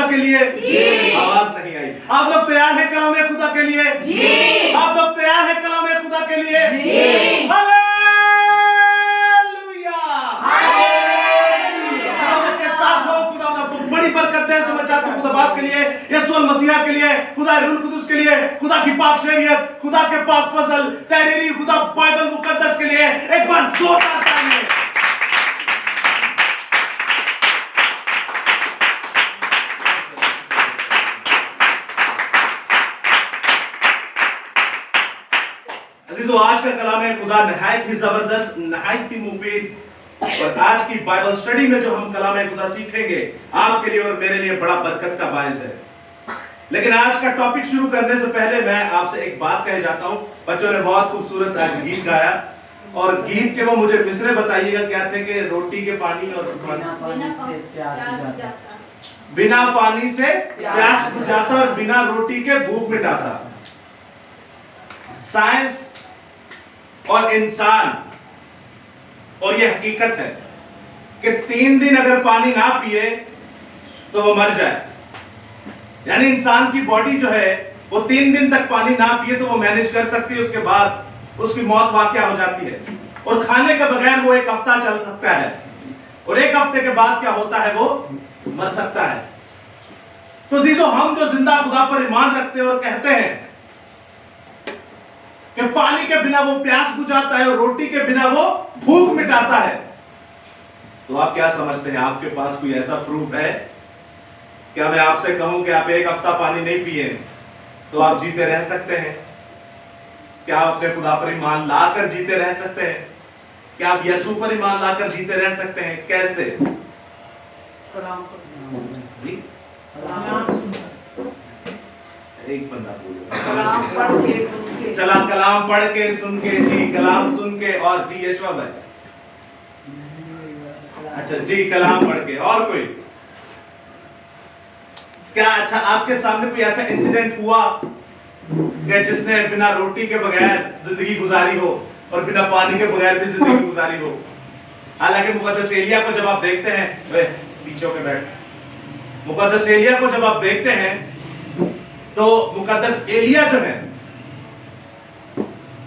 के लिए? जी। आवाज नहीं आई। आप लोग तैयार हैं कलाम खुदा के लिए? जी। आप लोग तैयार हैं कलाम खुदा के लिए? जी। Hallelujah, hallelujah. खुदा के साथ हो, खुदा आपको बड़ी बरकत दे। मैं चाहता हूं खुदा बाप के लिए, यीशु मसीह के लिए, खुदा रूह कुदूस के लिए, खुदा की पाक शरीयत, खुदा के पाक फजल, तहरीरी खुदा बाइबल मुकद्दस के लिए एक बार जोरदार तालियां। तो आज का कलाम है खुदा नहायत ही जबरदस्त, नहायत ही मुफीद। और आज की बाइबल स्टडी में जो हम कलाम खुदा सीखेंगे आपके लिए और मेरे लिए बड़ा बरकत का बायस है। लेकिन आज का टॉपिक शुरू करने से पहले मैं आपसे एक बात कह जाता हूं। बच्चों ने बहुत खूबसूरत आज गीत गाया और गीत के वो मुझे मिसरे बताइएगा क्या थे कि रोटी के पानी और बिना पानी से प्यास बुझाता और बिना रोटी के भूख मिटाता। साइंस और इंसान, और यह हकीकत है कि 3 दिन अगर पानी ना पिए तो वो मर जाए। यानी इंसान की बॉडी जो है वो 3 दिन तक पानी ना पिए तो वो मैनेज कर सकती है, उसके बाद उसकी मौत वाकया हो जाती है। और खाने के बगैर वो 1 हफ्ता चल सकता है और 1 हफ्ते के बाद क्या होता है, वो मर सकता है। तो जीजो, हम जो जिंदा खुदा पर ईमान रखते हैं और कहते हैं कि पानी के बिना वो प्यास बुझाता है और रोटी के बिना वो भूख मिटाता है, तो आप क्या समझते हैं, आपके पास कोई ऐसा प्रूफ है? क्या मैं आपसे कहूं कि आप 1 हफ्ता पानी नहीं पिए तो आप जीते रह सकते हैं? क्या आप अपने खुदा पर ईमान लाकर जीते रह सकते हैं? क्या आप यीशु पर ईमान लाकर जीते रह सकते हैं? कैसे? एक बंदा बोले, चला कलाम पढ़ के सुन के जी, कलाम सुन के, और जी यशवा भाई, अच्छा जी कलाम पढ़ के। और कोई? क्या अच्छा आपके सामने कोई ऐसा इंसिडेंट हुआ कि जिसने बिना रोटी के बगैर जिंदगी गुजारी हो और बिना पानी के बगैर भी जिंदगी गुजारी हो? हालांकि मुकद्दस एलिया को जब आप देखते हैं, पीछे होकर बैठ, मुकद्दस एलिया को जब आप देखते हैं तो मुकद्दस एलिया जो है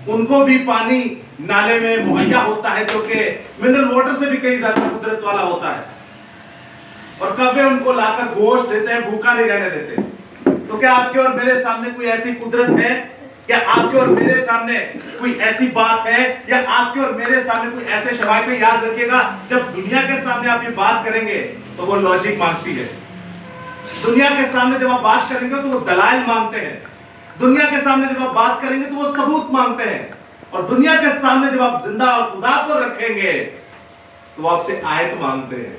उनको भी पानी नाले में मुहैया होता है जो कि मिनरल वाटर से भी कई ज्यादा कुदरत वाला होता है, और कव्वे उनको लाकर गोश्त देते हैं, भूखा नहीं रहने देते। तो क्या आपके और मेरे सामने कोई ऐसी कुदरत है? क्या आपके और मेरे सामने कोई ऐसी बात है, या आपके और मेरे सामने कोई ऐसे शवायतें? याद रखिएगा, जब दुनिया के सामने आप ये बात करेंगे तो वो लॉजिक मांगती है। दुनिया के सामने जब आप बात करेंगे तो वो दलाइल मांगते हैं। दुनिया के सामने जब आप बात करेंगे तो वो सबूत मांगते हैं। और दुनिया के सामने जब आप जिंदा और खुदा को रखेंगे तो वो आपसे आयत मांगते हैं।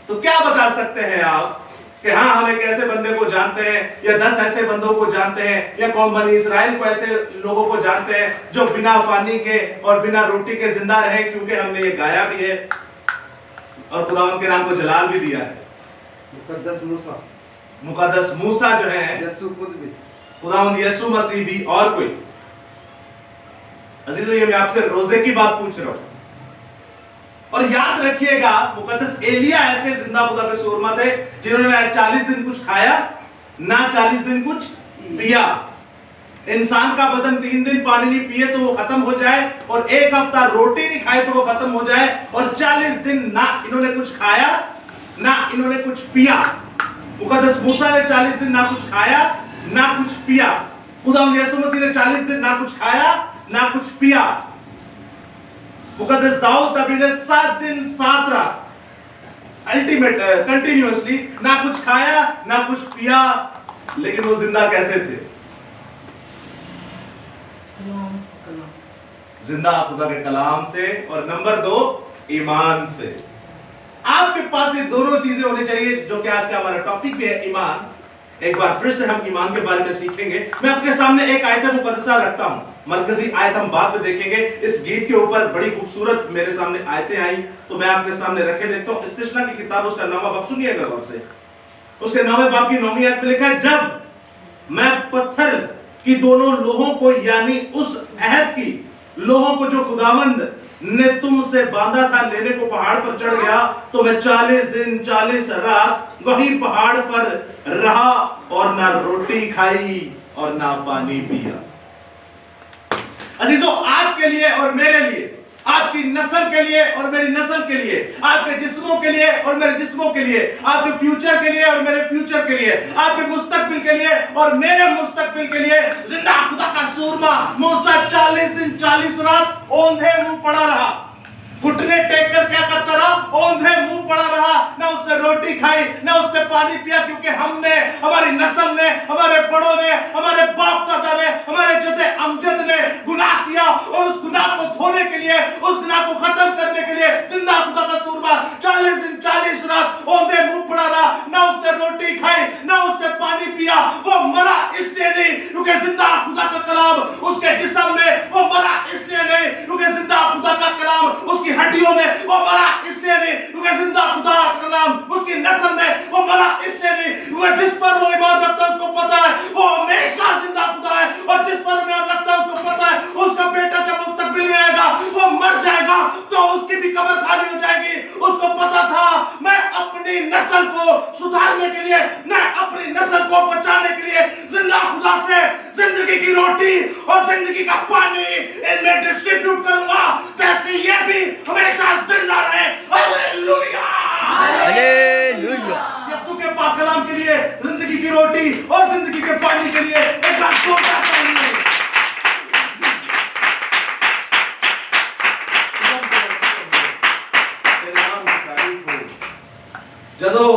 तो क्या बता सकते हैं आप कि हाँ, हम एक ऐसे बंदे को जानते हैं, या 10 ऐसे बंदों को जानते हैं, या कौम बनी इसराइल को ऐसे लोगों को जानते हैं जो बिना पानी के और बिना रोटी के जिंदा रहे, क्योंकि हमने ये गाया भी है और खुदावंद के नाम को जलाल भी दिया है। मुकद्दस मूसा जो है, यीशु खुद भी, खुदावंद यीशु मसीह भी, और कोई? अजीजों, ये मैं आपसे रोजे की बात पूछ रहा हूं। और याद रखिएगा, मुकद्दस एलिया ऐसे जिंदा खुदा के सूरमा थे जिन्होंने 40 दिन कुछ खाया ना 40 दिन कुछ पिया। इंसान का बदन 3 दिन पानी नहीं पिए तो वो खत्म हो जाए, और 1 हफ्ता रोटी नहीं खाए तो वो खत्म हो जाए, और 40 दिन ना इन्होंने कुछ खाया ना इन्होंने कुछ पिया। मुकद्दस मूसा ने 40 दिन ना कुछ खाया ना कुछ पिया। खुदावंद यीशु मसीह ने 40 दिन ना कुछ खाया ना कुछ पिया। मुकद्दस दाऊद नबी ने 7 दिन 7 रात अल्टीमेट कंटिन्यूअसली ना कुछ खाया ना कुछ पिया, लेकिन वो जिंदा कैसे थे? जिंदा खुदा के कलाम से, और नंबर 2 ईमान से। आपके पास ये दोनों चीजें होनी चाहिए, जो कि आज का हमारा टॉपिक भी है, ईमान। एक बार फिर से हम ईमान के बारे में सीखेंगे। मैं आपके सामने एक आयत मुकद्दसा रखता हूं, मरकजी आयत हम बाद में देखेंगे। इस गीत के ऊपर बड़ी खूबसूरत मेरे सामने आयतें आई, तो मैं आपके सामने रखे देखता हूं। इस्तिश्ना की किताब, उसका 9वां बाब, सुनिएगा गौर से। उसके 9वें बाब की 9वीं आयत में लिखा है, जब मैं पत्थर की दोनों लोहों को, यानी उस अहद की लोहों को जो खुदावंद ने तुमसे बांधा था लेने को पहाड़ पर चढ़ गया, तो मैं 40 दिन 40 रात वही पहाड़ पर रहा और ना रोटी खाई और ना पानी पिया। अजीजों, आपके लिए और मेरे लिए, आपकी नस्ल के लिए और मेरी नस्ल के लिए, आपके जिस्मों के लिए और मेरे जिस्मों के लिए, आपके फ्यूचर के लिए और मेरे फ्यूचर के लिए, आपके मुस्तकबिल के लिए और मेरे मुस्तकबिल के लिए जिंदा खुदा का सूरमा मूसा 40 दिन 40 रात औंधे मुंह पड़ा रहा, घुटने टेक कर क्या करता रहा? औंधे मुंह पड़ा रहा। ना उसने रोटी खाई, ना उसने पानी पिया, क्योंकि हमने, हमारी नस्ल ने, हमारे बड़ों ने, हमारे बाप दादा ने, हमारे जदे अमजद ने गुनाह किया और उस गुनाह को धोने के लिए, उस गुनाह को खत्म करने के लिए जिंदा खुदा का सूरमा 40 दिन 40 रात औंधे मुंह पड़ा रहा। ना उसने रोटी खाई, ना उसने पानी पिया। वो मरा इसलिए नहीं क्योंकि जिंदा खुदा का कलाम उसके जिस्म में, वो मरा इसलिए नहीं क्योंकि जिंदा खुदा का कलाम उसकी हड्डियों में, वो मरा इसलिए नहीं क्योंकि जिंदा खुदा का कलाम उसकी नस्ल में, वो मरा इसलिए नहीं क्योंकि जिस पर वो ईमान रखता है उसको पता है वो हमेशा जिंदा खुदा है, और जिस पर ईमान रखता है उसको पता है उसका बेटा जब मुस्तकबिल में आएगा वो मर जाएगा तो उसकी भी कब्र खाली हो जाएगी। उसको पता था मैं अपनी नस्ल को सुधारने के लिए, मैं अपनी नस्ल को बचाने के लिए जिंदा खुदा से जिंदगी की रोटी और जिंदगी का पानी इनमें डिस्ट्रीब्यूट करूंगा ताकि ये भी हमेशा जिंदा रहे। Hallelujah, hallelujah. यीशु के पाक कलाम के लिए जिंदगी की रोटी और जिंदगी के पानी के लिए एक बार जोरदार तालियां। जदों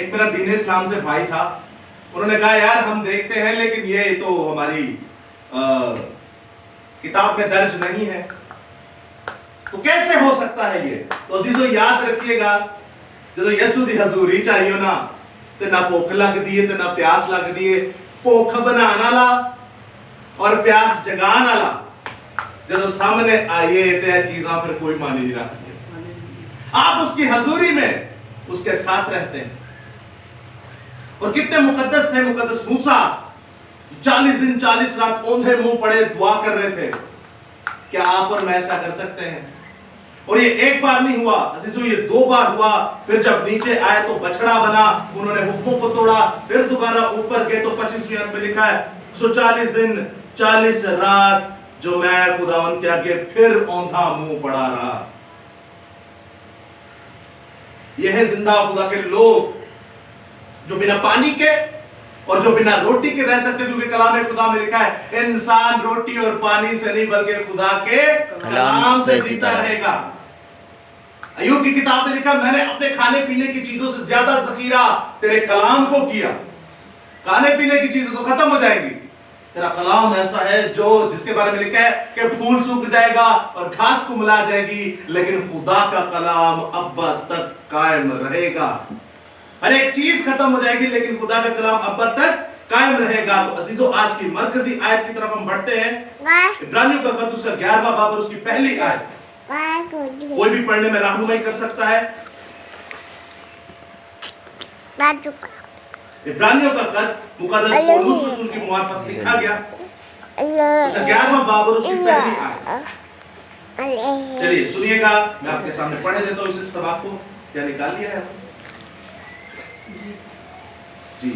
एक मेरा दीन इस्लाम से भाई था, उन्होंने कहा यार हम देखते हैं लेकिन ये तो हमारी किताब में दर्ज नहीं है, तो कैसे हो सकता है ये? तो अजीजों याद रखिएगा, जो यीशु दी हजूरी चाहिए ना, ते ना भुख लगदी है ते ना प्यास लगदी है। भुख बनाने वाला और प्यास जगाने वाला जो सामने आइए ते चीज़ां फिर कोई मानी नहीं रखती। आप उसकी हजूरी में उसके साथ रहते हैं। और कितने मुकद्दस थे मुकद्दस मूसा, 40 दिन 40 रात औंधे मुंह पड़े दुआ कर रहे थे। क्या आप और मैं ऐसा कर सकते हैं? और ये एक बार नहीं हुआ अजीजों, ये 2 बार हुआ। फिर जब नीचे आए तो बछड़ा बना, उन्होंने हुक्मों को तोड़ा, फिर दोबारा ऊपर गए तो 25वीं आयत में लिखा है, सो 40 दिन 40 रात जो मैं खुदावन के आगे फिर औंधा मुंह पड़ा रहा। यह है जिंदा खुदा के लोग जो बिना पानी के और जो बिना रोटी के रह सकते, क्योंकि कलाम खुदा में लिखा है इंसान रोटी और पानी से नहीं बल्कि खुदा के कलाम से जीता रहेगा। अय्यूब की किताब में लिखा, मैंने अपने खाने पीने की चीजों से ज्यादा जखीरा तेरे कलाम को किया। खाने पीने की चीजें तो खत्म हो जाएंगी, तेरा कलाम ऐसा है जो जिसके बारे में लिखा है कि फूल सूख जाएगा और घास कुमला जाएगी, लेकिन खुदा का कलाम अब तक कायम रहेगा। हर एक चीज खत्म हो जाएगी लेकिन खुदा का कलाम अब तक कायम रहेगा। तो अजीजों आज की मरकजी आयत की तरफ हम बढ़ते हैं। इब्रानियों का खत उसका 11वां बाब और उसकी पहली आयत। कोई भी पढ़ने में रहनुमाई कर सकता है। इब्रानियों का खत मुकद्दस पौलुस रसूल की मुआफत लिखा गया, उसका 11वां बाब और उसकी पहली आयत। चलिए सुनिएगा, मैं आपके सामने पढ़े देता हूँ इस इस्तबाक को। क्या निकाल लिया है जी?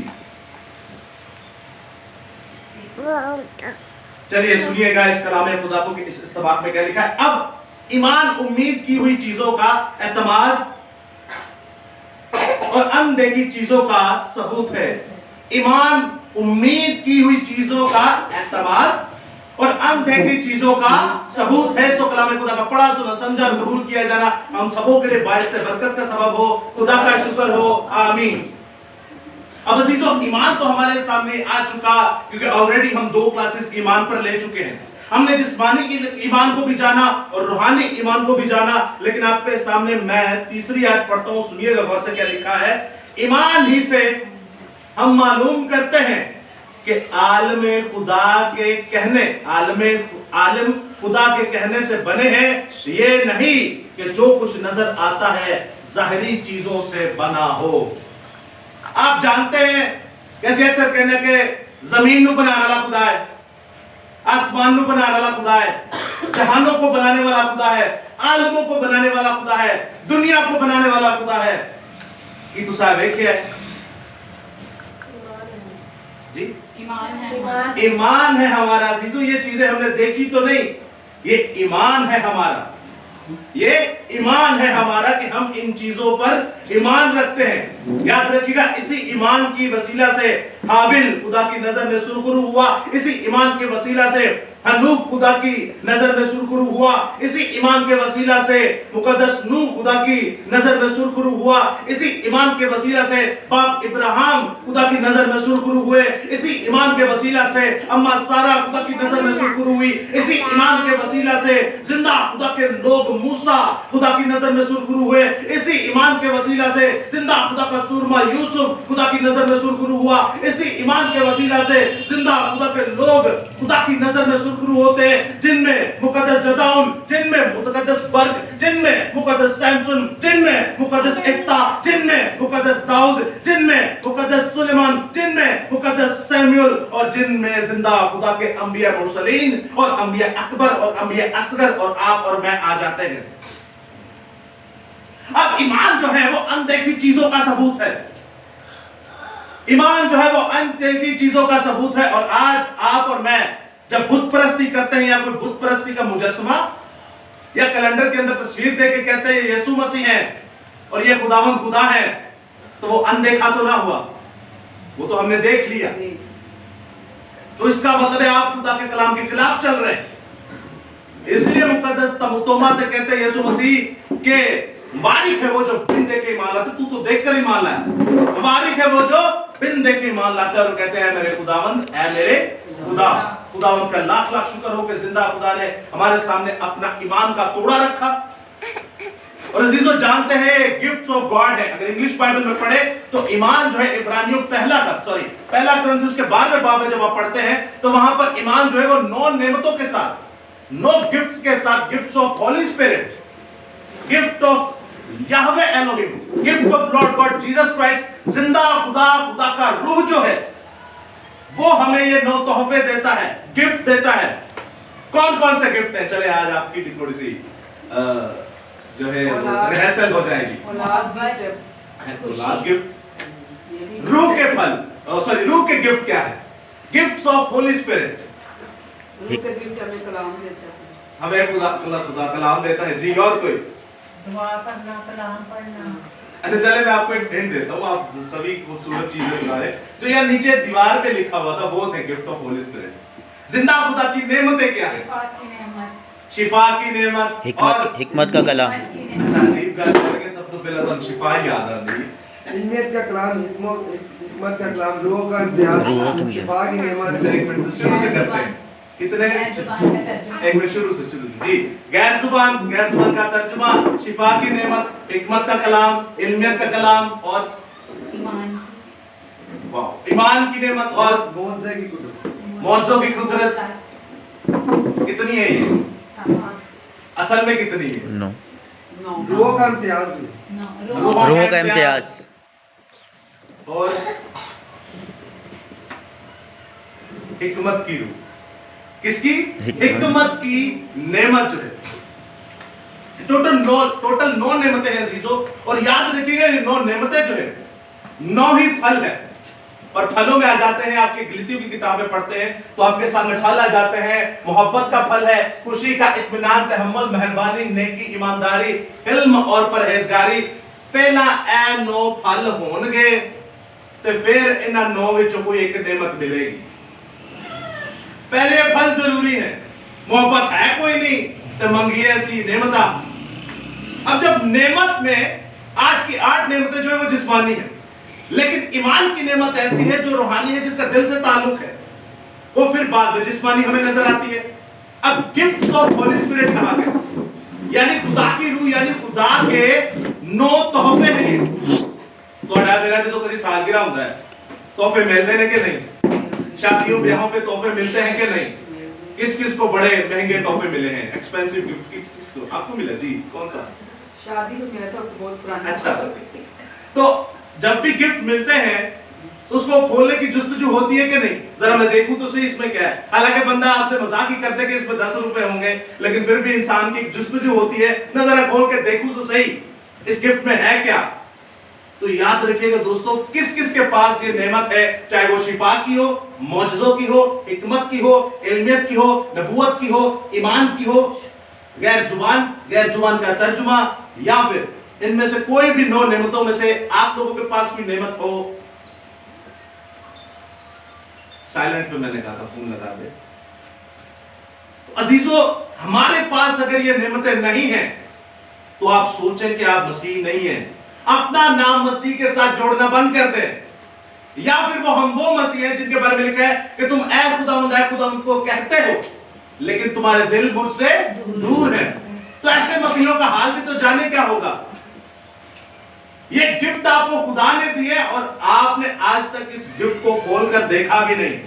चलिए सुनिएगा इस कलाम खुदा को कि इस इस्तबाक में क्या लिखा है। अब ईमान उम्मीद की हुई चीजों का एतमाद और अनदेखी चीजों का सबूत है। ईमान उम्मीद की हुई चीजों का एतमाद और अनदेखी चीजों का सबूत है। सो कलाम खुदा का पढ़ा सुना समझा कबूल किया जाना हम सबों के लिए बायस से बरकत का सबब हो। खुदा का शुक्र हो, आमीन। अब अजीजों ईमान तो हमारे सामने आ चुका, क्योंकि ऑलरेडी हम 2 क्लासेस ईमान पर ले चुके हैं। हमने जिस्मानी ईमान को भी जाना और रूहानी ईमान को भी जाना, लेकिन आपके सामने मैं तीसरी आयत पढ़ता हूं, सुनिएगा गौर से क्या लिखा है। ईमान ही से हम मालूम करते हैं कि आलम खुदा के कहने, आलम खुदा के कहने से बने हैं, ये नहीं कि जो कुछ नजर आता है ज़ाहिरी चीजों से बना हो। आप जानते हैं कैसे अक्सर कहने के जमीन को बनाने वाला खुदा है, आसमानों बनाने वाला खुदा है, जहानों को बनाने वाला खुदा है, आलमों को बनाने वाला खुदा है, दुनिया को बनाने वाला खुदा है। कि तो साहब है क्या है जी? ईमान है हमारा अजीजों। ये चीजें हमने देखी तो नहीं, ये ईमान है हमारा, ये ईमान है हमारा कि हम इन चीजों पर ईमान रखते हैं। याद रखिएगा, इसी ईमान की वसीला से हाबिल खुदा की नजर में सुरखरू हुआ, इसी ईमान के वसीला से हनूक खुदा की नजर में सुरखरू हुआ, इसी ईमान के वसीला से मुकद्दस नूह खुदा की नजर में सुरखरू हुआ, इसी ईमान के वसीला से बाप इब्राहिम खुदा की नजर में सुरखरू हुए, इसी ईमान के वसीला से अम्मा सारा खुदा की नजर में सुरखरू हुई, इसी ईमान के वसीला से जिंदा खुदा के लोग मूसा खुदा की नजर में सुरखरू हुए, इसी ईमान के वसीला से जिंदा खुदा का सूरमा यूसुफ खुदा की नजर में सुरखरू हुआ, इसी ईमान के वसीला से जिंदा खुदा के लोग खुदा की नजर में सुरखरू होते हैं, जिनमें मुकद्दस जदाउन, जिनमें मुकद्दस बर्ग, जिनमें मुकद्दस सैमसन, जिनमें मुकद्दस इफ्ता, जिनमें मुकद्दस दाऊद, जिनमें मुकद्दस सुलेमान, जिनमें मुकद्दस सैमुअल, और जिनमें जिंदा खुदा के अंबिया मुरसलीन और अंबिया अकबर और अंबिया असगर और आप और मैं आ जाते हैं। अब ईमान जो है वो अनदेखी चीजों का सबूत है, ईमान जो है वो अनदेखी चीजों का सबूत है। और आज आप और मैं जब बुत परस्ती करते हैं या कोई बुत परस्ती का मुजस्समा या कैलेंडर के अंदर तस्वीर दे के कहते हैं ये यीशु मसीह है और ये खुदावंद खुदा है, तो वो अनदेखा तो ना हुआ, वो तो हमने देख लिया। तो इसका मतलब है आप खुदा के कलाम के खिलाफ चल रहे हैं। इसलिए मुकद्दस तोमा से कहते हैं यीशु मसीह के मुबारक है वो जो बिन देखे ईमान लाता है, तू तो देखकर ही मान लाया, मुबारक है वो जो बिन देखे ईमान लाता है। और कहते हैं मेरे खुदावंद, ऐ मेरे खुदा, खुदावंद का लाख लाख शुक्र हो कि जिंदा खुदा ने हमारे सामने अपना ईमान का तोड़ा रखा। और अजीजों जानते हैं गिफ्ट्स ऑफ गॉड है। अगर इंग्लिश बाइबल में पढ़े तो ईमान जो है इब्रानियों पहला क्रंथ उसके 12वें बाब में जब आप पढ़ते हैं तो वहां पर ईमान जो है वो 9 नेमतों के साथ, 9 गिफ्ट्स के साथ, gifts of Holi spirit, gift of Yahweh Elohim, gift of Lord God Jesus Christ, जिंदा खुदा, खुदा का रूह जो है वो हमें ये 9 तोहफे देता है, गिफ्ट देता है। कौन कौन से गिफ्ट है? चले आज आपकी भी थोड़ी सी जो है रिहर्सल हो जाएगी। औलाद गिफ्ट, रूह के फल, सॉरी रूह के गिफ्ट क्या है? Gifts of Holi spirit. रूह के गिफ्ट हमें कलाम देता है, हमें खुदा कलाम देता है जी। और कोई? दुआ करना, कलाम पढ़ना। अच्छा चले मैं आपको एक हिंट देता हूँ, आप सभी खूबसूरत चीजें बता रहे। जो यहाँ नीचे दीवार पे लिखा हुआ था वो थे गिफ्ट ऑफ होली स्पिरिट। जिंदा खुदा की नेमतें क्या है? शिफा की नेमत, हिकमत का कलाम। अच्छा अजीब बात करके सब तो पहले तो शिफा ही याद आ रही। इल्मियत का कलाम, हिकमत का कलाम, लोगों का इम्तिहान, शिफा की नेमत। एक मिनट शुरू से करते हैं। कितने? एक मिनट शुरू से जी। गैर जुबान का तर्जुमा, शिफा की नेमत, हिकमत का कलाम, इल्मियत का कलाम और ईमान। वाह, ईमान की नेमत और मौजों की कुदरत। कितनी है ये? असल में कितनी है? 9। लोगों का इम्तिहाज, रूह का इम्तियाज और हिकमत की रूह। किसकी? हिकमत की नेमत जो है। टोटल 9 नेमतें हैं अजीजों। और याद रखिएगा ये 9 नेमतें जो है 9 ही फल है। और फलों में आ जाते हैं, आपके गलतियों की किताबें पढ़ते हैं तो आपके सामने फल आ जाते हैं। मोहब्बत का फल है, खुशी का, इत्मीनान, तहम्मुल, मेहरबानी, नेकी, ईमानदारी, इल्म और परहेजगारी। पहला ए 9 फल होंगे तो फिर इन 9 विचों कोई एक नेमत मिलेगी। पहले फल जरूरी है, मोहब्बत है कोई नहीं तो मंगिए ऐसी नेमता। अब जब नेमत में 8 की 8 नेमतें जो है वो जिस्मानी है, लेकिन ईमान की नेमत ऐसी है जो रूहानी है, जिसका दिल से ताल्लुक है, वो फिर बाद में जिस्मानी हमें नजर आती है। अब गिफ्ट्स ऑफ होली स्पिरिट कहा गया, यानी खुदा की रूह, यानी खुदा के 9 तोहफे हैं ये। ਤੁਹਾਡਾ मेरा जो कभी सालगिरह होता है तोहफे मिलते हैं कि नहीं? शादियों ब्याहों पे तोहफे मिलते हैं कि नहीं? किस किस को बड़े महंगे तोहफे मिले हैं? एक्सपेंसिव गिफ्ट किसको? आपको मिला जी? कौन सा? शादी में मिला था, बहुत पुराना। अच्छा, तो जब भी गिफ्ट मिलते हैं तो उसको खोलने की जुस्तजू होती है कि नहीं, जरा मैं देखूं तो सही इसमें क्या है। हालांकि बंदा आपसे मजाक ही करते कि इसमें 10 रुपए होंगे, लेकिन फिर भी इंसान की जुस्तजू होती है, ना जरा खोल के देखूं तो सही इस गिफ्ट में है क्या। तो याद रखिएगा दोस्तों, किस किस के पास ये नेमत है, चाहे वो शिफा की हो, मौजज़ों की हो, हिकमत की हो, इल्मियत की हो, नबूवत की हो, ईमान की हो, गैर जुबान का तर्जुमा, या फिर इनमें से कोई भी 9 नेमतों में से आप लोगों के पास कोई नेमत हो। साइलेंट पे मैंने कहा था, फोन लगा दे। तो अजीजों, हमारे पास अगर ये नेमतें नहीं हैं तो आप सोचें कि आप मसीह नहीं हैं। अपना नाम मसीह के साथ जोड़ना बंद कर दें, या फिर हम वो मसीह हैं जिनके बारे में लिखा है कि तुम ऐ खुदावंद को कहते हो लेकिन तुम्हारे दिल मुझसे दूर है। तो ऐसे मसीहों का हाल भी तो जाने क्या होगा। ये गिफ्ट आपको खुदा ने दी है और आपने आज तक इस गिफ्ट को खोलकर देखा भी नहीं।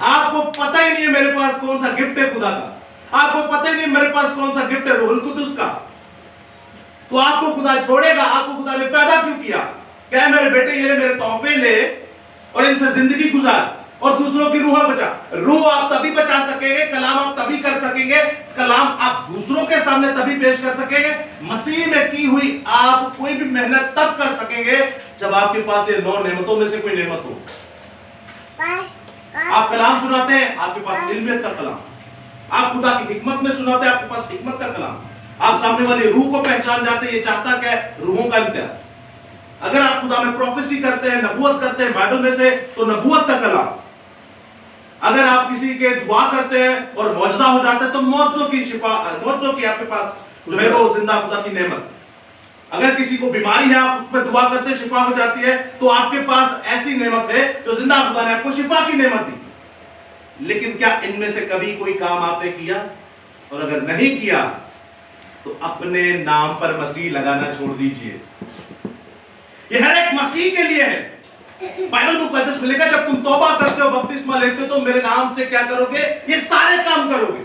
आपको पता ही नहीं है मेरे पास कौन सा गिफ्ट है खुदा का, आपको पता ही नहीं मेरे पास कौन सा गिफ्ट है रूहुल कुदुस का। तो आपको खुदा छोड़ेगा? आपको खुदा ने पैदा क्यों किया? क्या मेरे बेटे ये ले, मेरे तोहफे ले और इनसे जिंदगी गुजार और दूसरों की रूह बचा। रूह आप तभी बचा सकेंगे, कलाम आप तभी कर सकेंगे, कलाम आप दूसरों के सामने तभी पेश कर सकेंगे, मसीह में की हुई आप कोई भी मेहनत तब कर सकेंगे जब आपके पास ये 9 नेमतों में से कोई नेमत हो। आप कलाम सुनाते हैं, आपके पास इल्मियत का कलाम। आप खुदा की हिकमत में सुनाते हैं, आपके पास हिकमत का कलाम। आप सामने वाली रूह को पहचान जाते हैं, ये चाहता क्या है, रूहों का इम्तियाज। अगर आप खुदा में प्रोफेसी करते हैं, नबूवत करते हैं बाइबल में से, तो नबूवत का कलाम। अगर आप किसी के दुआ करते हैं और मौजज़ा हो जाता है तो मौजज़ों की शिफा, मौजज़ों की आपके पास जो है वो जिंदा खुदा की नेमत। अगर किसी को बीमारी है, आप उस पर दुआ करते हैं, शिफा हो जाती है, तो आपके पास ऐसी नेमत है जो जिंदा खुदा ने आपको शिफा की नेमत दी। लेकिन क्या इनमें से कभी कोई काम आपने किया? और अगर नहीं किया तो अपने नाम पर मसीह लगाना छोड़ दीजिए। यह हर एक मसीह के लिए है। बाइबल मुकद्दस में लिखा, जब तुम तौबा करते हो, बपतिस्मा लेते हो, तो मेरे नाम से क्या करोगे? ये सारे काम करोगे।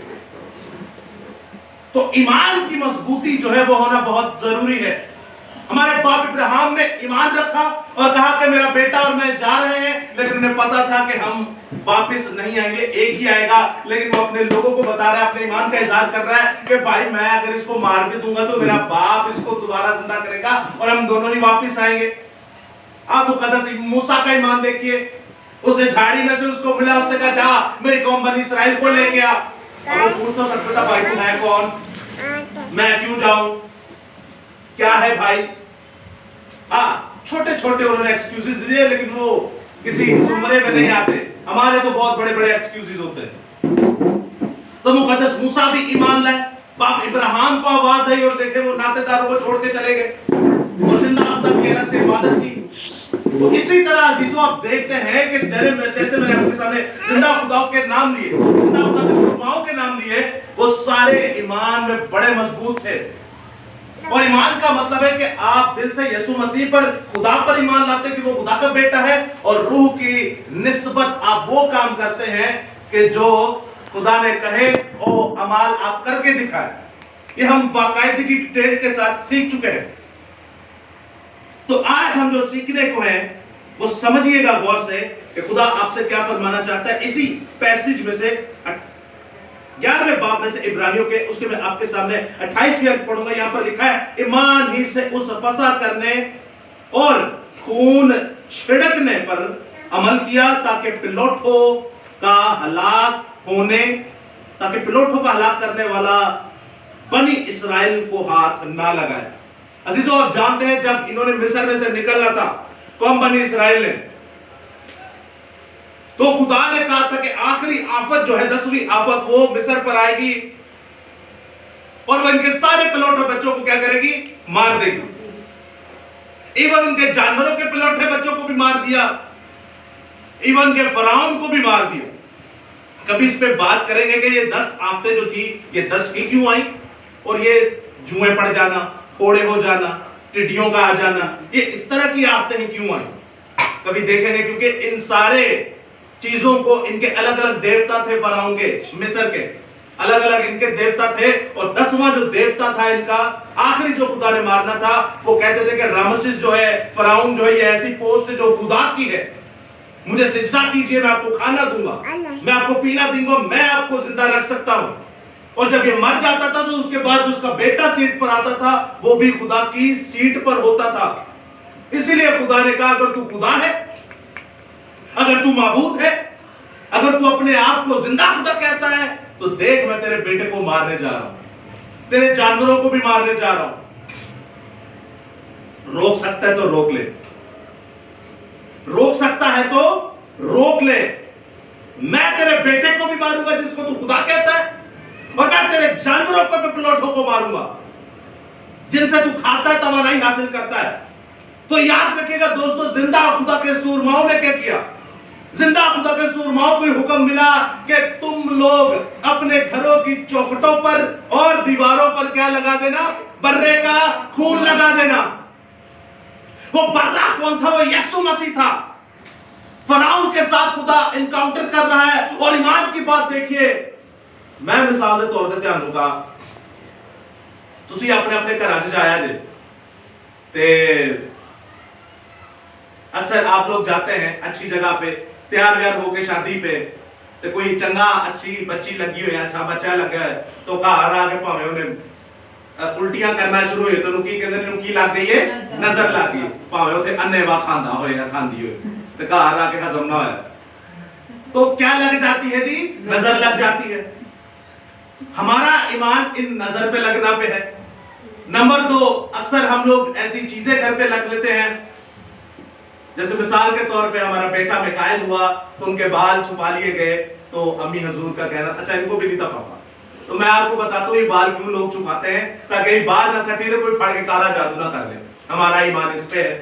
तो ईमान की मजबूती जो है वो होना बहुत जरूरी है। हमारे बाप इब्राहिम ने ईमान रखा और कहा कि मेरा बेटा और मैं जा रहे हैं, लेकिन उन्हें पता था कि हम वापस नहीं आएंगे, एक ही आएगा। लेकिन वो अपने लोगों को बता रहा है, अपने ईमान का इजहार कर रहा है कि भाई मैं अगर इसको मार भी दूंगा तो मेरा बाप इसको दोबारा जिंदा करेगा और हम दोनों ही वापस आएंगे। आप मुकद्दस मूसा का ईमान देखिए, उसने झाड़ी में से उसको मिला, उसने कहा जा मेरी कौम बनी इस्राएल को लेके आ। और वो पूछ तो सकता था, भाई तू है कौन, मैं क्यों जाऊं, क्या है भाई। हाँ, छोटे छोटे उन्होंने एक्सक्यूजेस दिए, लेकिन वो किसी जुमरे में नहीं आते। हमारे तो बहुत बड़े बड़े एक्सक्यूजेस होते हैं। तो मुकद्दस मूसा भी ईमान लाए, बाप इब्राहिम को आवाज आई और देखे वो नातेदारों को छोड़ के चले गए और जिंदा खुदा की अलग से इबादत की। तो इसी तरह अजीजों आप देखते हैं कि जैसे मैंने आपके सामने जिंदा खुदाओं के नाम लिए, जिंदा खुदा के सुरमाओं के नाम लिए, वो सारे ईमान में बड़े मजबूत थे। और ईमान का मतलब है कि आप दिल से यीशु मसीह पर, खुदा पर ईमान लाते हैं कि वो खुदा का बेटा है, और रूह की निस्बत आप वो काम करते हैं कि जो खुदा ने कहे ओ अमाल आप करके दिखाए। ये हम बाकायदगी डिटेल के साथ सीख चुके हैं। तो आज हम जो सीखने को हैं वो समझिएगा गौर से कि खुदा आपसे क्या फरमाना चाहता है। इसी पैसेज में से 11वें बाब में से इब्रानियों के, उसके मैं आपके सामने 28वीं आयत पढ़ूंगा। यहां पर लिखा है, ईमान ही से उस फसा करने और खून छिड़कने पर अमल किया ताकि पिलोटों का हलाक करने वाला बनी इस्राएल को हाथ ना लगाए। अजीजों आप जानते हैं जब इन्होंने मिस्र में से निकलना था, कौम बनी इस्राएल ने, तो खुदा ने कहा था कि आखिरी आफत जो है 10वीं आफत वो मिस्र पर आएगी और वो इनके सारे पिलोटे बच्चों को क्या करेगी? मार देगी। इवन उनके जानवरों के पिलोटे बच्चों को भी मार दिया, इवन के फराउन को भी मार दिया। कभी इस पे बात करेंगे कि ये 10 आफतें जो थी ये 10 ही क्यों आई, और ये जुएं पड़ जाना, फोड़े हो जाना, टिड्डियों का आ जाना, ये इस तरह की आफतें ही क्यों आई, कभी देखेंगे। क्योंकि इन सारे चीजों को, इनके अलग अलग देवता थे फराउन के, मिस्र के, अलग अलग इनके देवता थे, और 10वां जो देवता था इनका, आखिरी जो खुदा ने मारना था, वो कहते थे कि रामसिस जो है, फराउन जो है, ये ऐसी पोस्ट है जो खुदा की है, मुझे सिजदा कीजिए, मैं आपको खाना दूंगा, मैं आपको पीना दूंगा, मैं आपको जिंदा रख सकता हूं। और जब ये मर जाता था तो उसके बाद जो उसका बेटा सीट पर आता था, वो भी खुदा की सीट पर होता था। इसीलिए खुदा ने कहा अगर तू खुदा है, अगर तू माबूद है, अगर तू अपने आप को जिंदा खुदा कहता है, तो देख मैं तेरे बेटे को मारने जा रहा हूं, तेरे जानवरों को भी मारने जा रहा हूं। रोक सकता है तो रोक ले, रोक सकता है तो रोक ले। मैं तेरे बेटे को भी मारूंगा जिसको तू खुदा कहता है, और मैं तेरे जानवरों को भी प्लॉटों को मारूंगा जिनसे तू खाता है, तवानाई हासिल करता है। तो याद रखिएगा दोस्तों, जिंदा खुदा के सूरमाओं ने क्या किया? जिंदा खुदा के सूरमाओं को हुक्म मिला कि तुम लोग अपने घरों की चौखटों पर और दीवारों पर क्या लगा देना? बर्रे का खून लगा देना। वो बर्रा कौन था? वो यीशु मसीह था। फराउन के साथ खुदा इनकाउंटर कर रहा है। और ईमान की बात देखिए, मैं मिसाल के तौर पर ध्यान दूंगा, तुसी अपने अपने घर च जाया जे ते अक्सर आप लोग जाते हैं अच्छी जगह पे, तैयार व्यार होके शादी पे, ते कोई चंगा अच्छी बच्ची लगी हुई है, अच्छा बच्चा लगा है, तो घर आके भावे उन्हें उल्टियां करना शुरू हुए, तो नुकी कहते नुकी लग गई है, नजर लग गई, भावे उसे अन्नेवा खांदा होए या खांदी होए, तो घर आके हजम ना होए, तो क्या लग जाती है जी? नजर लग जाती है। हमारा ईमान इन नजर पे लगना पे है। नंबर 2, अक्सर हम लोग ऐसी चीजें घर पे लग लेते हैं, जैसे मिसाल के तौर पे हमारा बेटा मिकाइल हुआ तो उनके बाल छुपा लिए गए, तो अम्मी हजूर का कहना, अच्छा इनको भी नहीं था पापा, तो मैं आपको बताता हूँ ये बाल क्यों लोग छुपाते हैं, ताकि बाल ना सटे तो कोई फाड़ के काला जादू ना कर ले। हमारा ईमान इस पे है।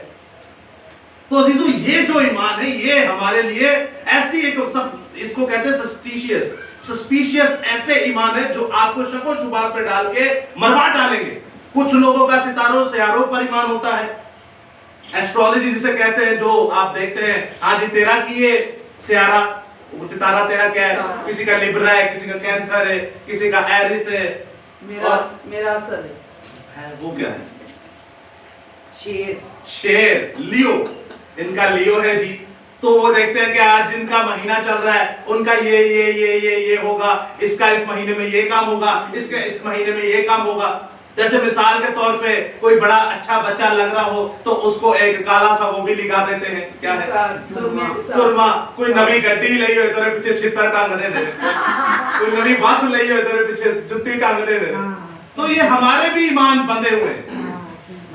तो अजीजों, ये जो ईमान है ये हमारे लिए ऐसी एक सब, इसको कहते हैं सस्पिशियस ऐसे ईमान है जो आपको शको शुबात पे डाल के मरवा डालेंगे। कुछ लोगों का सितारों सियारों पर ईमान होता है, एस्ट्रोलॉजी जिसे कहते हैं, जो आप देखते हैं आज तेरा की ये सियारा, वो सितारा तेरा क्या है, किसी का लिब्रा है, किसी का कैंसर है, किसी का एरिस है, मेरा असल है वो क्या है? शेर, लियो, इनका लियो है जी। तो वो देखते हैं कि आज जिनका महीना चल रहा है उनका ये होगा, इसका इस महीने में ये काम होगा, इसका इस महीने में ये काम होगा। जैसे मिसाल के तौर पे कोई बड़ा अच्छा बच्चा लग रहा हो तो उसको एक काला सा वो भी लिखा देते हैं, क्या है? सुरमा। कोई नवी गड्डी ली हो तेरे पीछे छितर टांग दे दे, कोई नवी बस ली हो तेरे पीछे जुत्ती टांग दे दे। तो ये हमारे भी ईमान बंधे हुए हैं,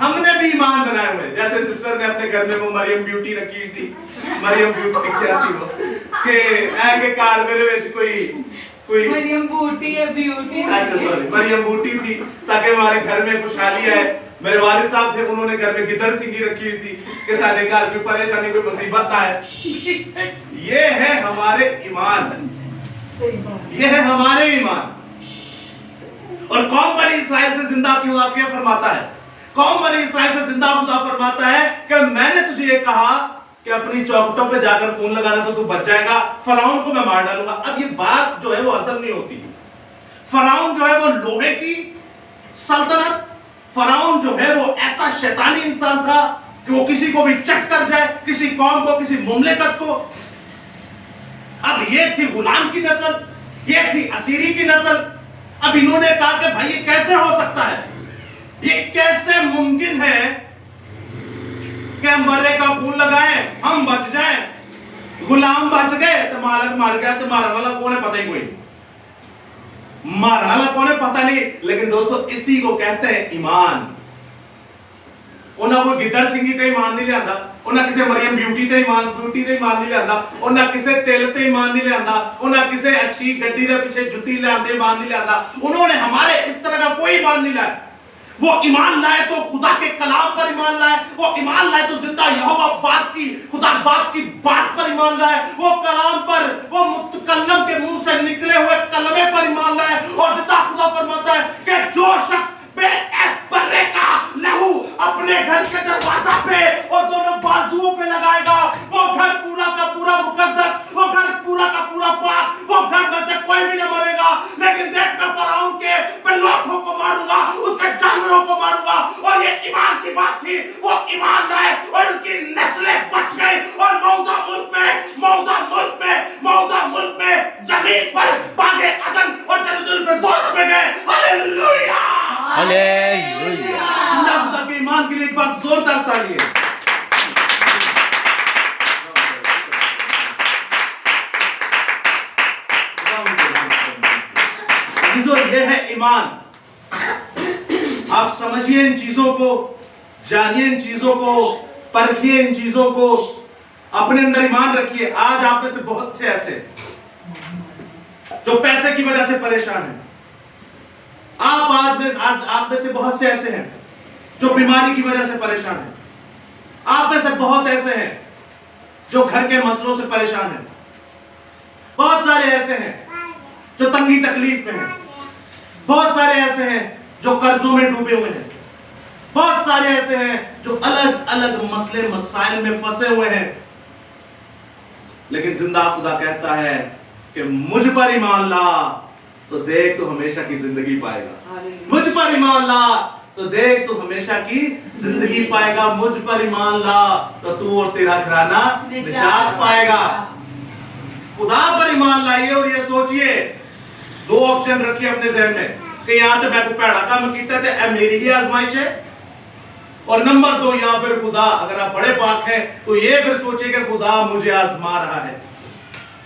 हमने भी ईमान बनाए हुए। जैसे सिस्टर ने अपने घर में वो मरियम ब्यूटी रखी हुई थी, मरियम ब्यूटी क्या थी वो, के कार मेरे विच कोई मरियम बूटी है, ब्यूटी, अच्छा सॉरी, मरियम बूटी थी ताकि हमारे घर में खुशहाली आए। मेरे वालिद साहब थे, उन्होंने घर में गिद्दड़ सिंगी रखी हुई थी कि सारे घर कोई परेशानी कोई मुसीबत ना आए। ये है हमारे ईमान, ये है हमारे ईमान। और कौम बनी इस्राइल से जिंदा क्यों आके फरमाता है, कौम बनी इस्राइल से जिंदा खुदा फरमाता है कि मैंने तुझे ये कहा कि अपनी चौखटों पे जाकर खून लगाना तो तू बच जाएगा, फराउन को मैं मार डालूंगा। अब ये बात जो है वो असर नहीं होती। फराउन जो है वो लोहे की सल्तनत, फराउन जो है वो ऐसा शैतानी इंसान था कि वो किसी को भी चट कर जाए, किसी कौम को, किसी मुमलिकत को। अब ये थी गुलाम की नस्ल, ये थी असीरी की नस्ल। अब इन्होंने कहा कि भाई ये कैसे हो सकता है, ये कैसे मुमकिन है कि हम बर्रे का खून लगाएं, हम बच जाएं, गुलाम बच गए तो मालिक मर गया, तो मारने वाला कौन है पता ही कोई, मारने वाला कौन है पता नहीं। लेकिन दोस्तों इसी को कहते हैं ईमान। उन्हें कोई गिद्दड़ सिंगी ते ईमान नहीं लियांदा, उन्हें किसी मरियम ब्यूटी ते ईमान नहीं लियांदा, उन्हें किसी तिल ते ईमान नहीं लियांदा, उन्हें किसी अच्छी गड्डी के पीछे जुत्ती लियांदे ईमान नहीं लियांदा। उन्होंने हमारे इस तरह का कोई ईमान नहीं लाया। वो ईमान लाए तो खुदा के कलाम पर ईमान लाए, वो ईमान लाए तो जिंदा यहोवा बाप की, खुदा बाप की बात पर ईमान लाए, वो कलाम पर, वो मुतकल्लम के मुंह से निकले हुए कलमे पर ईमान लाए। और जिंदा खुदा फरमाता है कि जो शख्स बर्रे का लहू अपने घर के दरवाजा पे और दोनों बाजुओं पे लगाएगा, वो घर पूरा का पूरा मुकद्दस, वो घर पूरा का पूरा पाक, वो घर में से कोई भी न मरेगा। लेकिन देख मारूंगा, उसके जानवरों को मारूंगा। और ये ईमान की बात थी, वो ईमान लाए और उनकी नस्लें बच गई। और मौदा मुल्क में जमीन पर बागे अदन और जन्नतुल फिरदौस में गए। Hallelujah, hallelujah. जिंदा खुदा के ईमान के लिए एक बार जोरदार तालियां। ये है ईमान। आप समझिए इन चीजों को, जानिए इन चीजों को, परखिए इन चीजों को, अपने अंदर ईमान रखिए। आज आप में से बहुत से ऐसे जो पैसे की वजह से परेशान हैं। आप में से बहुत से ऐसे हैं जो बीमारी की वजह से परेशान हैं। आप में से बहुत ऐसे हैं जो घर के मसलों से परेशान हैं। बहुत सारे ऐसे हैं जो तंगी तकलीफ में हैं। बहुत सारे ऐसे हैं जो कर्जों में डूबे हुए हैं। बहुत सारे ऐसे हैं जो अलग अलग मसले मसाइल में फंसे हुए हैं। लेकिन जिंदा खुदा कहता है कि मुझ पर ईमान ला तो देख तो हमेशा की जिंदगी पाएगा। मुझ पर ईमान ला तो देख तो हमेशा की जिंदगी पाएगा। मुझ पर ईमान ला तो तू और तेरा घराना निजात पाएगा। खुदा पर ईमान लाइए और ये सोचिए, दो ऑप्शन रखिए अपने जहन में कि यहां तो मैं को पैड़ा काम कीता ते ए मेरी ही आजमाइश है, और नंबर दो, या फिर खुदा, अगर आप बड़े पाक हैं तो ये फिर सोचिए कि खुदा मुझे आजमा रहा है।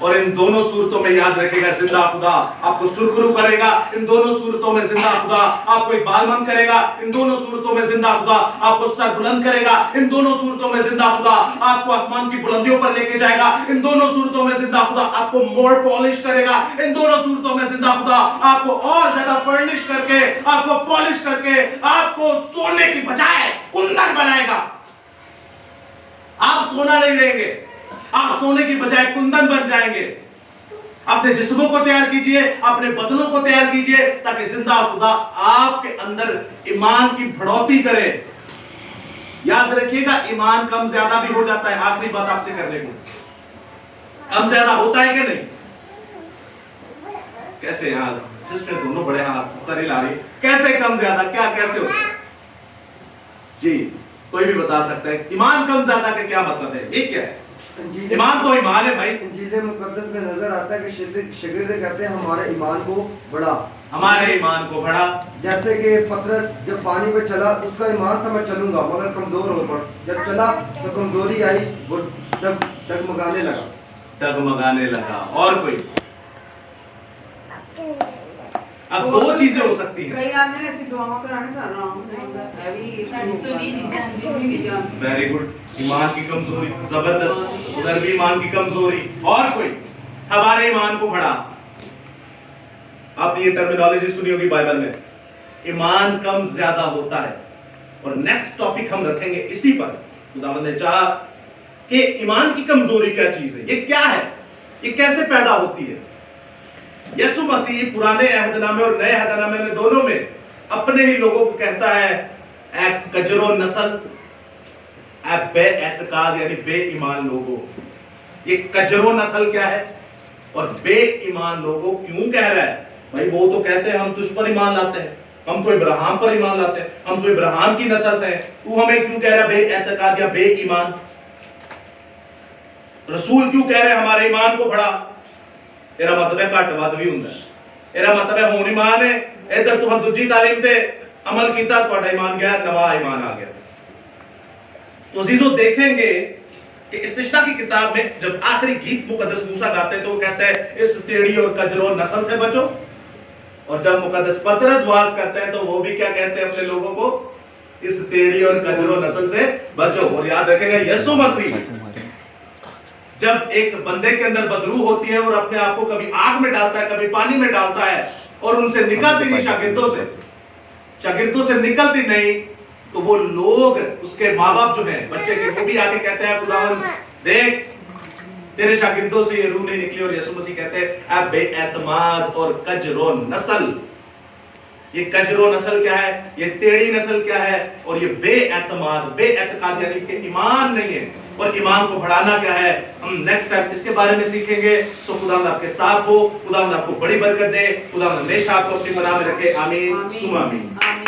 और इन दोनों सूरतों में याद रखेगा, जिंदा खुदा आपको सुरखरू करेगा। इन दोनों सूरतों में जिंदा खुदा आपको इकबालमंद करेगा। इन दोनों सूरतों में जिंदा खुदा आपको सर बुलंद करेगा। इन दोनों सूरतों में जिंदा खुदा आपको आसमान की बुलंदियों पर लेके जाएगा। इन दोनों सूरतों में जिंदा खुदा आपको मोर पॉलिश करेगा। इन दोनों सूरतों में जिंदा खुदा आपको और ज्यादा फर्निश करके, आपको पॉलिश करके, आपको सोने की बजाय कुंदन बनाएगा। आप सोना नहीं रहेंगे, आप सोने की बजाय कुंदन बन जाएंगे। अपने जिस्मों को तैयार कीजिए, अपने बदनों को तैयार कीजिए, ताकि जिंदा खुदा आपके अंदर ईमान की बढ़ोतरी करे। याद रखिएगा, ईमान कम ज्यादा भी हो जाता है। आखिरी बात आपसे करने को, कम ज्यादा होता है कि नहीं? कैसे यार सिस्टर दोनों बड़े हाथ सर हिला रही, कैसे कम ज्यादा, क्या कैसे होता है जी? कोई भी बता सकता है ईमान कम ज्यादा का क्या मतलब है? ये क्या है? ईमान तो ईमान है भाई। इंजील मुकद्दस में नजर आता है कि शागिर्द कहते हैं हमारे ईमान को बढ़ा, हमारे ईमान को बढ़ा। जैसे कि पतरस जब पानी पे चला, उसका ईमान था मैं चलूंगा, मगर कमजोर हो पड़ा। जब चला तो कमजोरी आई, वो डगमगाने लगा। और कोई? अब दो चीजें हो सकती हैं। कई आदमी ऐसी दुआओं कराने से वेरी गुड, ईमान की कमजोरी जबरदस्त, उधर भी ईमान की कमजोरी। और कोई? हमारे ईमान को बढ़ा। आपने ये टर्मिनोलॉजी सुनी होगी बाइबल में, ईमान कम ज्यादा होता है। और नेक्स्ट टॉपिक हम रखेंगे इसी पर। खुदावंद ने चाहा कि ईमान की कमजोरी क्या चीज है, ये क्या है, ये कैसे पैदा होती है। यीशु मसीह पुराने अहदनामे और नए अहदनामे में दोनों में अपने ही लोगों को कहता है, ए कजरो नस्ल, ए बेएतकाद यानी बेईमान लोगों। ये कजरो नस्ल क्या है और बेईमान लोगों क्यों कह रहा है? भाई वो तो कहते हैं हम तुझ पर ईमान लाते हैं, हम तो इब्राहिम पर ईमान लाते हैं, हम तो इब्राहिम की नस्ल से हैं। तू हमें क्यों कह रहा है बेएतकाद या बेईमान? रसूल क्यों कह रहे हैं हमारे ईमान को बढ़ा? तेरा मतलब है घट वध भी हुंदा है। तेरा मतलब है हुण ईमान है, इधर तुहां दूजी तालीम ते अमल कीता, तुहाडा ईमान गया, नवा ईमान आ गया। तो अजीजों देखेंगे कि इस्तिश्ना की किताब में जब आखिरी गीत मुकद्दस मूसा गाते हैं तो वो कहता है इस टेढ़ी और कजरो नस्ल से बचो। और जब मुकद्दस पतरस वाज करते हैं तो वो भी क्या कहते हैं अपने लोगों को? इस टेढ़ी और कजरो नस्ल से बचो। और याद रखेगा, यीशु मसीह जब एक बंदे के अंदर बदरू होती है और अपने आप को कभी आग में डालता है, कभी पानी में डालता है, और उनसे निकलती नहीं शागिर्दों से निकलती नहीं, तो वो लोग, उसके माँ बाप जो हैं बच्चे के, वो भी आके कहते हैं खुदावंद देख तेरे शागिर्दों से ये रूह नहीं निकली। और यीशु मसीह कहते हैं ए बेएतमाद और कजरो नस्ल, ये कजरो नस्ल क्या है, ये टेढ़ी नस्ल क्या है, और ये बेएतमाद बेएतकाद यानी कि ईमान नहीं है। और ईमान को बढ़ाना क्या है, हम नेक्स्ट टाइम इसके बारे में सीखेंगे। सो खुदावंद आपके साथ हो, खुदावंद आपको बड़ी बरकत दे, खुदावंद हमेशा आपको अपनी पनाह में रखे। आमीन सुमा आमीन।